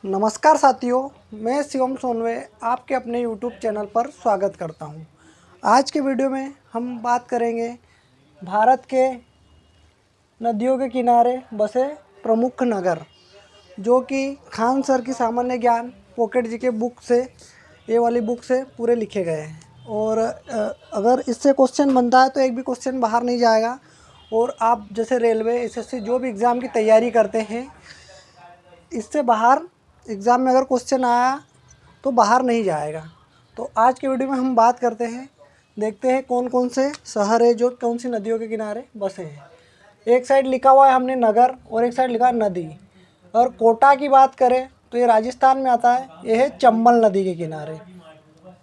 नमस्कार साथियों, मैं शिवम सोनवे आपके अपने YouTube चैनल पर स्वागत करता हूं। आज के वीडियो में हम बात करेंगे भारत के नदियों के किनारे बसे प्रमुख नगर, जो कि खान सर की सामान्य ज्ञान पॉकेट जी के बुक से, ये वाली बुक से पूरे लिखे गए हैं। और अगर इससे क्वेश्चन बनता है तो एक भी क्वेश्चन बाहर नहीं जाएगा। और आप जैसे रेलवे, एसएससी जो भी एग्ज़ाम की तैयारी करते हैं, इससे बाहर एग्ज़ाम में अगर क्वेश्चन आया तो बाहर नहीं जाएगा। तो आज के वीडियो में हम बात करते हैं, देखते हैं कौन कौन से शहर है जो कौन सी नदियों के किनारे बसे हैं। एक साइड लिखा हुआ है हमने नगर और एक साइड लिखा है नदी। और कोटा की बात करें तो ये राजस्थान में आता है, ये है चंबल नदी के किनारे।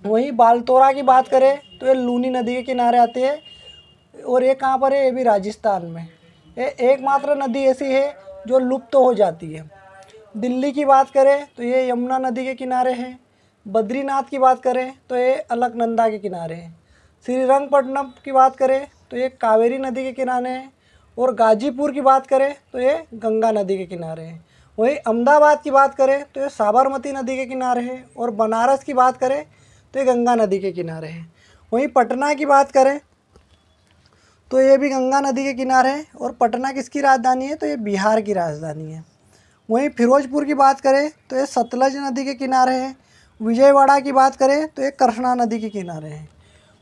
वहीं बालतोरा की बात करें तो ये लूनी नदी के किनारे आते हैं और ये कहाँ पर है, ये भी राजस्थान में। ये एकमात्र नदी ऐसी है जो लुप्त हो जाती है। दिल्ली की बात करें तो ये यमुना नदी के किनारे है। बद्रीनाथ की बात करें तो ये अलकनंदा के किनारे है। श्रीरंगपट्टनम की बात करें तो ये कावेरी नदी के किनारे है। और गाजीपुर की बात करें तो ये गंगा नदी के किनारे है। वहीं अहमदाबाद की बात करें तो ये साबरमती नदी के किनारे है। और बनारस की बात करें तो ये गंगा नदी के किनारे है। वहीं पटना की बात करें तो ये भी गंगा नदी के किनारे है। और पटना किसकी राजधानी है, तो ये बिहार की राजधानी है। वहीं फिरोजपुर की बात करें तो ये सतलज नदी के किनारे है। विजयवाड़ा की बात करें तो ये कृष्णा नदी के किनारे है।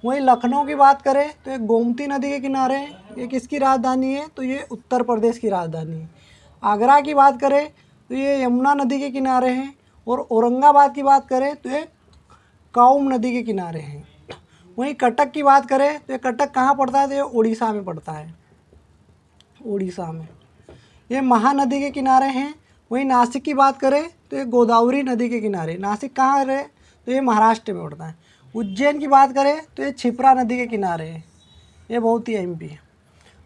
वहीं लखनऊ की बात करें तो ये गोमती नदी के किनारे है। ये किसकी राजधानी है, तो ये उत्तर प्रदेश की राजधानी है। आगरा की बात करें तो ये यमुना नदी के किनारे हैं। और औरंगाबाद की बात करें तो ये काउम नदी के किनारे हैं। वहीं कटक की बात करें तो ये कटक कहाँ पड़ता है, तो ये उड़ीसा में पड़ता है, उड़ीसा में। ये महानदी के किनारे हैं। वहीं नासिक की बात करें तो ये गोदावरी नदी के किनारे। नासिक कहाँ है, तो ये महाराष्ट्र में पड़ता है। उज्जैन की बात करें तो ये क्षिप्रा नदी के किनारे है, ये बहुत ही एमपी है।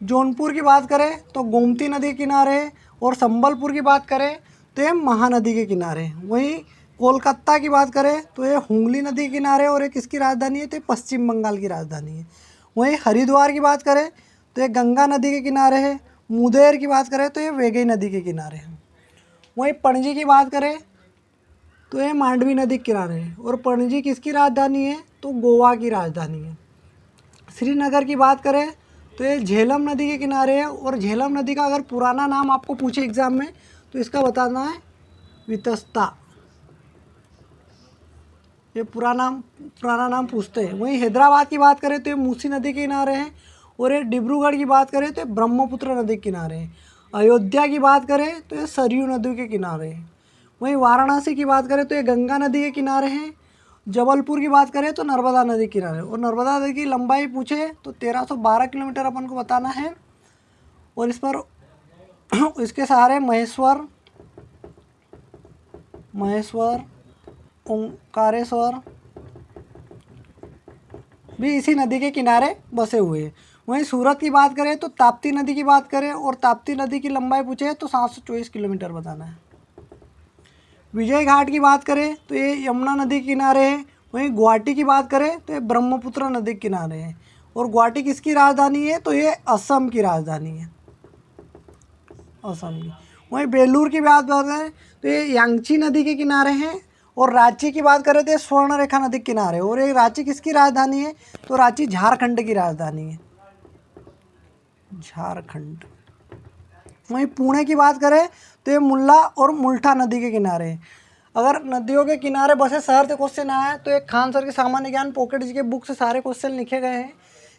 जौनपुर की बात करें तो गोमती नदी के किनारे है। और संबलपुर की बात करें तो ये महानदी के किनारे है। वहीं कोलकाता की बात करें तो ये हुगली नदी के किनारे और ये किसकी राजधानी है, तो ये पश्चिम बंगाल की राजधानी है। वहीं हरिद्वार की बात करें तो ये गंगा नदी के किनारे है। मुंगेर की बात करें तो ये वेगई नदी के किनारे है। वहीं पणजी की बात करें तो ये मांडवी नदी के किनारे है। और पणजी किसकी राजधानी है, तो गोवा की राजधानी है। श्रीनगर की बात करें तो ये झेलम नदी के किनारे है। और झेलम नदी का अगर पुराना नाम आपको पूछे एग्ज़ाम में तो इसका बताना है वितस्ता, ये पुराना नाम पूछते हैं। वहीं हैदराबाद की बात करें तो ये मूसी नदी के किनारे हैं। और ये डिब्रूगढ़ की बात करें तो ये ब्रह्मपुत्र नदी के किनारे हैं। अयोध्या की बात करें तो ये सरयू नदी के किनारे हैं। वहीं वाराणसी की बात करें तो ये गंगा नदी के किनारे हैं। जबलपुर की बात करें तो नर्मदा नदी के किनारे। और नर्मदा नदी की लंबाई पूछे तो 1312 किलोमीटर अपन को बताना है। और इस पर इसके सहारे महेश्वर ओंकारेश्वर भी इसी नदी के किनारे बसे हुए हैं। वहीं सूरत की बात करें तो ताप्ती नदी की बात करें और ताप्ती नदी की लंबाई पूछे तो 724 किलोमीटर बताना है। विजय घाट की बात करें तो ये यमुना नदी के किनारे है। वहीं गुवाहाटी की बात करें तो ये ब्रह्मपुत्र नदी के किनारे है। और गुवाहाटी किसकी राजधानी है, तो ये असम की राजधानी है, असम की। वहीं बेलूर की बात करें तो ये यांगची नदी के किनारे हैं। और रांची की बात करें तो ये स्वर्णरेखा नदी के किनारे। और ये रांची किसकी राजधानी है, तो रांची झारखंड की राजधानी है, झारखंड। वहीं पुणे की बात करें तो ये मुल्ला और मुल्ठा नदी के किनारे है। अगर नदियों के किनारे बसे शहर से क्वेश्चन आया है तो एक खान सर के सामान्य ज्ञान पॉकेट जी के बुक से सारे क्वेश्चन लिखे गए हैं,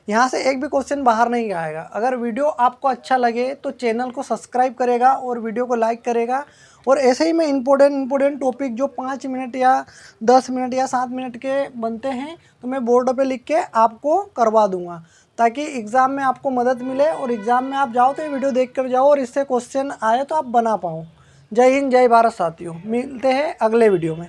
यहाँ से एक भी क्वेश्चन बाहर नहीं आएगा। अगर वीडियो आपको अच्छा लगे तो चैनल को सब्सक्राइब करेगा और वीडियो को लाइक करेगा। और ऐसे ही मैं इम्पोर्टेंट टॉपिक जो 5 मिनट या 10 मिनट या 7 मिनट के बनते हैं तो मैं बोर्ड पे लिख के आपको करवा दूंगा, ताकि एग्ज़ाम में आपको मदद मिले और एग्ज़ाम में आप जाओ तो ये वीडियो देख कर जाओ और इससे क्वेश्चन आए तो आप बना पाओ। जय हिंद, जय भारत साथियों, मिलते हैं अगले वीडियो में।